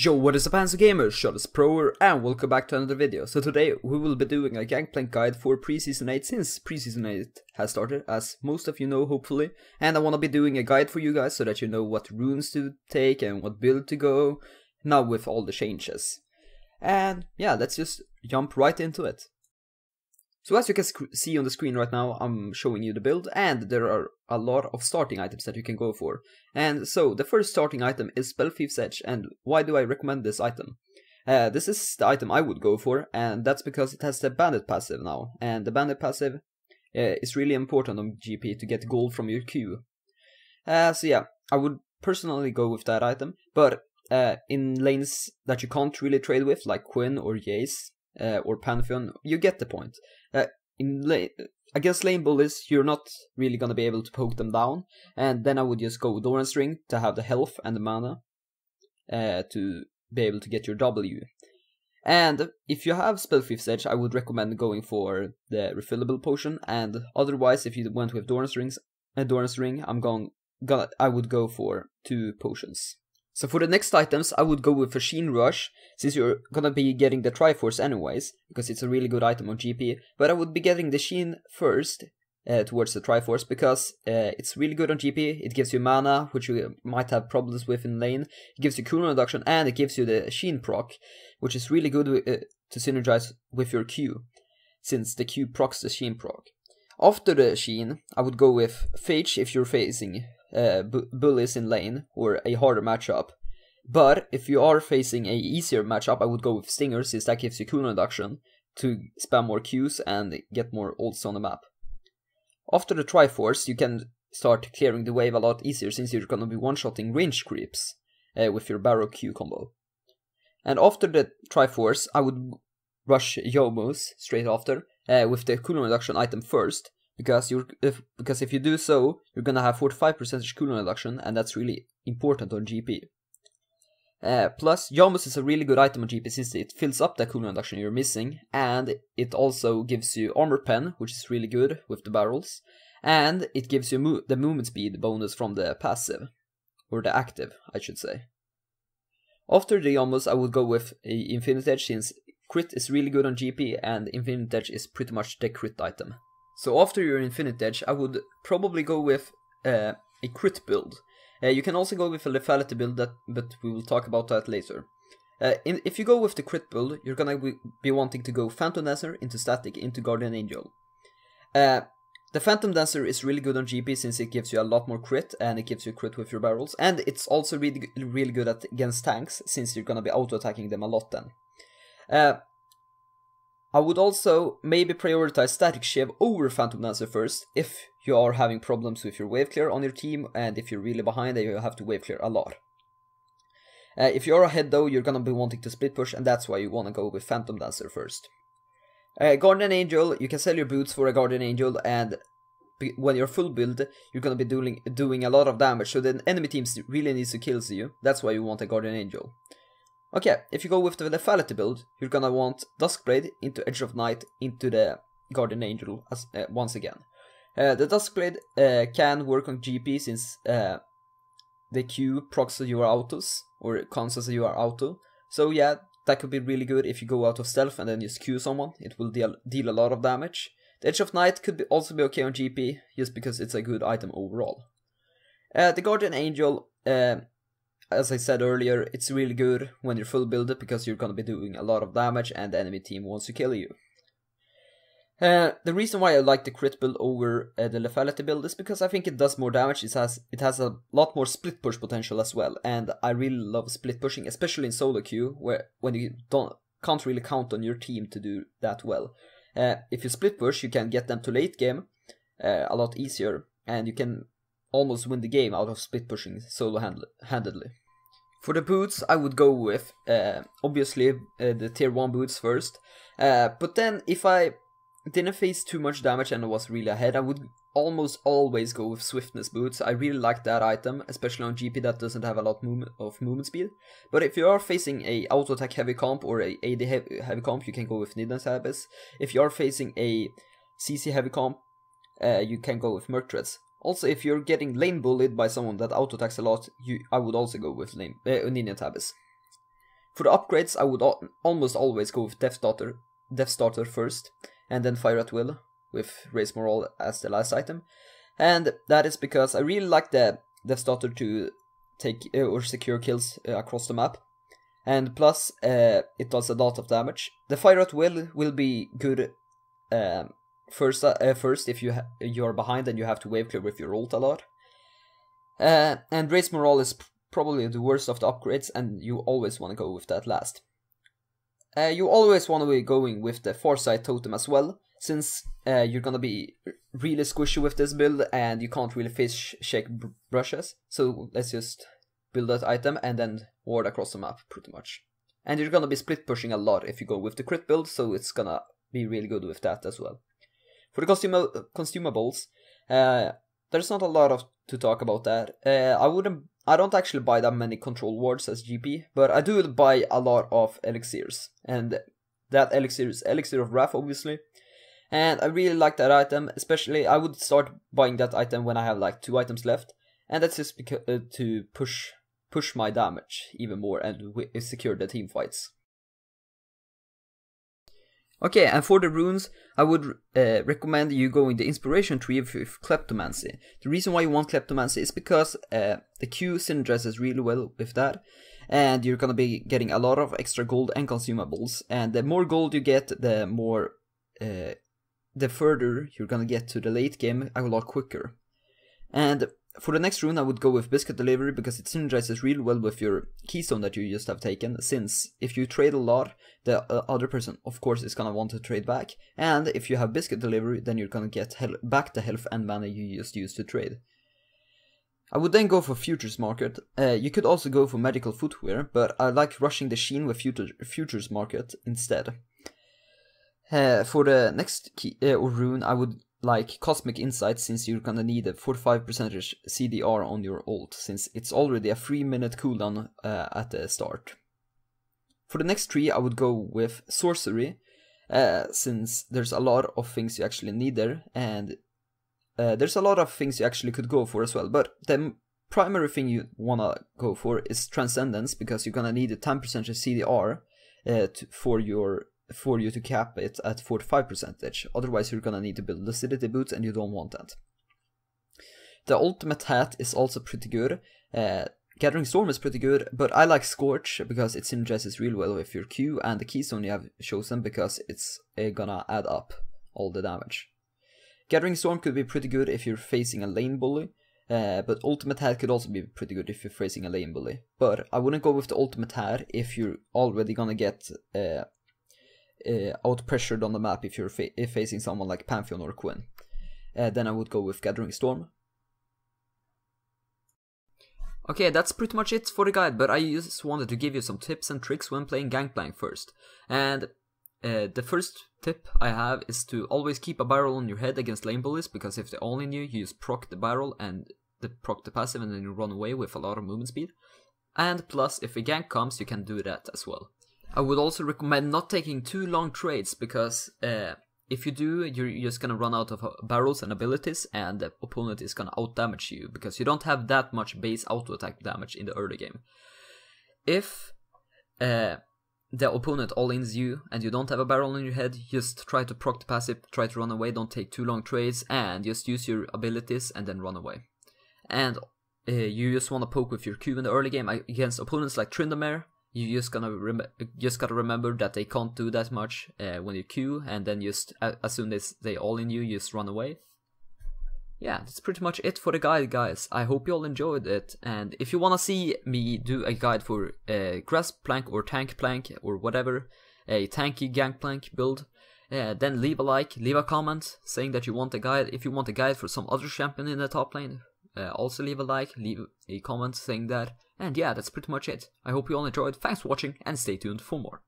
Yo, what is up, handsome gamers? Shot Pro and welcome back to another video. So today we will be doing a Gangplank guide for Preseason 8 since Preseason 8 has started, as most of you know hopefully. And I want to be doing a guide for you guys so that you know what runes to take and what build to go, now with all the changes. And yeah, let's just jump right into it. So as you can see on the screen right now, I'm showing you the build, and there are a lot of starting items that you can go for. And so the first starting item is Spell Thief's Edge, and why do I recommend this item? This is the item I would go for, and that's because it has the Bandit passive now, and the Bandit passive is really important on GP to get gold from your queue. So yeah, I would personally go with that item, but in lanes that you can't really trade with, like Quinn or Jace, or Pantheon, you get the point. Against lane bullies, you're not really gonna be able to poke them down, and then I would just go Doran's Ring to have the health and the mana to be able to get your W. And if you have Spell Thief's Edge, I would recommend going for the refillable potion, and otherwise, if you went with Doran's Ring, I would go for 2 potions. So for the next items, I would go with a Sheen Rush, since you're gonna be getting the Triforce anyways, because it's a really good item on GP, but I would be getting the Sheen first towards the Triforce, because it's really good on GP, it gives you mana, which you might have problems with in lane, it gives you cooldown reduction, and it gives you the Sheen proc, which is really good to synergize with your Q, since the Q procs the Sheen proc. After the Sheen, I would go with Phage if you're facing bullies in lane, or a harder matchup. But if you are facing a easier matchup, I would go with Stinger, since that gives you cooldown reduction to spam more Qs and get more ults on the map. After the Triforce, you can start clearing the wave a lot easier, since you're gonna be one-shotting range creeps with your Barrow Q combo. And after the Triforce, I would rush Yomos straight after with the cooldown reduction item first, because if you do so, you're gonna have 45% cooldown reduction, and that's really important on GP. Plus, Yomos is a really good item on GP since it fills up the cooldown reduction you're missing, and it also gives you Armor Pen, which is really good with the barrels, and it gives you the movement speed bonus from the passive, or the active, I should say. After the Yomos, I would go with a Infinite Edge, since crit is really good on GP, and Infinite Edge is pretty much the crit item. So after your Infinite Edge, I would probably go with a crit build. You can also go with a lethality build, but we will talk about that later. If you go with the crit build, you're gonna be wanting to go Phantom Dancer into Static into Guardian Angel. The Phantom Dancer is really good on GP since it gives you a lot more crit, and it gives you crit with your barrels, and it's also really good against tanks, since you're gonna be auto-attacking them a lot then. I would also maybe prioritize Static Shiv over Phantom Dancer first, if you are having problems with your wave clear on your team, and if you're really behind and you have to wave clear a lot. If you're ahead though, you're gonna be wanting to split push, and that's why you wanna go with Phantom Dancer first. Guardian Angel, you can sell your boots for a Guardian Angel, and when you're full build, you're gonna be doing a lot of damage, so the enemy team really needs to kill you, that's why you want a Guardian Angel. Okay, if you go with the lethality build, you're gonna want Duskblade into Edge of Night into the Guardian Angel once again. The Duskblade can work on GP since the Q procs your autos, or cancels your auto. So yeah, that could be really good if you go out of stealth and then just Q someone. It will deal a lot of damage. The Edge of Night could also be okay on GP, just because it's a good item overall. The Guardian Angel, as I said earlier, it's really good when you're full builded, because you're gonna be doing a lot of damage and the enemy team wants to kill you. The reason why I like the crit build over the lethality build is because I think it does more damage. It has a lot more split push potential as well, and I really love split pushing, especially in solo queue, when you can't really count on your team to do that well. If you split push, you can get them to late game a lot easier, and you can almost win the game out of split pushing solo-handedly. For the boots, I would go with, obviously, the tier 1 boots first, but then if I didn't face too much damage and I was really ahead, I would almost always go with Swiftness boots. I really like that item, especially on GP that doesn't have a lot of movement speed. But if you are facing a auto-attack heavy comp or a AD heavy comp, you can go with Nidans Abyss. If you are facing a CC heavy comp, you can go with Merc Threads. Also, if you're getting lane bullied by someone that auto-attacks a lot, I would also go with Nidans Abyss. For the upgrades, I would almost always go with Death Starter first, and then Fire at Will, with Raise Morale as the last item. And that is because I really like the Death Starter to take or secure kills across the map. And plus, it does a lot of damage. The Fire at will be good first if you are behind and you have to wave clear with your ult a lot. And Raise Morale is probably the worst of the upgrades, and you always want to go with that last. You always want to be going with the Foresight Totem as well, since you're gonna be really squishy with this build and you can't really face check brushes. So let's just build that item and then ward across the map pretty much. And you're gonna be split pushing a lot if you go with the crit build, so it's gonna be really good with that as well. For the consumables, there's not a lot to talk about that. I don't actually buy that many control wards as GP, but I do buy a lot of elixirs, and that elixir is Elixir of Wrath, obviously. And I really like that item, especially I would start buying that item when I have like 2 items left, and that's just because, to push my damage even more and secure the team fights. Okay, and for the runes, I would recommend you going the inspiration tree with Kleptomancy. The reason why you want Kleptomancy is because the Q synergizes really well with that, and you're gonna be getting a lot of extra gold and consumables. And the more gold you get, the more, the further you're gonna get to the late game a lot quicker. And for the next rune, I would go with Biscuit Delivery because it synergizes really well with your keystone that you just have taken, since if you trade a lot, the other person of course is gonna want to trade back, and if you have Biscuit Delivery, then you're gonna get back the health and mana you just used to trade. I would then go for Futures Market. You could also go for Medical Footwear, but I like rushing the Sheen with Futures Market instead. For the next rune, I would like Cosmic Insight, since you're gonna need a 45% CDR on your ult, since it's already a 3-minute cooldown at the start. For the next tree, I would go with Sorcery, since there's a lot of things you actually need there, and there's a lot of things you actually could go for as well, but the primary thing you wanna go for is Transcendence, because you're gonna need a 10% CDR for you to cap it at 45%. Otherwise you're gonna need to build Lucidity Boots, and you don't want that. The Ultimate Hat is also pretty good. Gathering Storm is pretty good, but I like Scorch because it synergizes really well with your Q and the keystone you have chosen, because it's gonna add up all the damage. Gathering Storm could be pretty good if you're facing a lane bully, but Ultimate Hat could also be pretty good if you're facing a lane bully. But I wouldn't go with the Ultimate Hat if you're already gonna get out-pressured on the map if you're facing someone like Pantheon or Quinn. Then I would go with Gathering Storm. Okay, that's pretty much it for the guide, but I just wanted to give you some tips and tricks when playing Gangplank first. And the first tip I have is to always keep a barrel on your head against lane bullies, because if they're all in you just proc the barrel and proc the passive, and then you run away with a lot of movement speed. And plus, if a gank comes, you can do that as well. I would also recommend not taking too long trades, because if you do, you're just gonna run out of barrels and abilities, and the opponent is gonna out-damage you, because you don't have that much base auto-attack damage in the early game. If the opponent all-ins you, and you don't have a barrel on your head, just try to proc the passive, try to run away, don't take too long trades, and just use your abilities and then run away. And you just wanna poke with your Q in the early game against opponents like Tryndamere. You just gotta remember that they can't do that much when you Q, and then just as soon as they all in you, just run away. Yeah, that's pretty much it for the guide, guys. I hope you all enjoyed it, and if you wanna see me do a guide for Grasp Plank or Tank Plank or whatever, a tanky Gangplank build, then leave a like, leave a comment saying that you want a guide. If you want a guide for some other champion in the top lane, also leave a like, leave a comment saying that. And yeah, that's pretty much it. I hope you all enjoyed, thanks for watching, and stay tuned for more.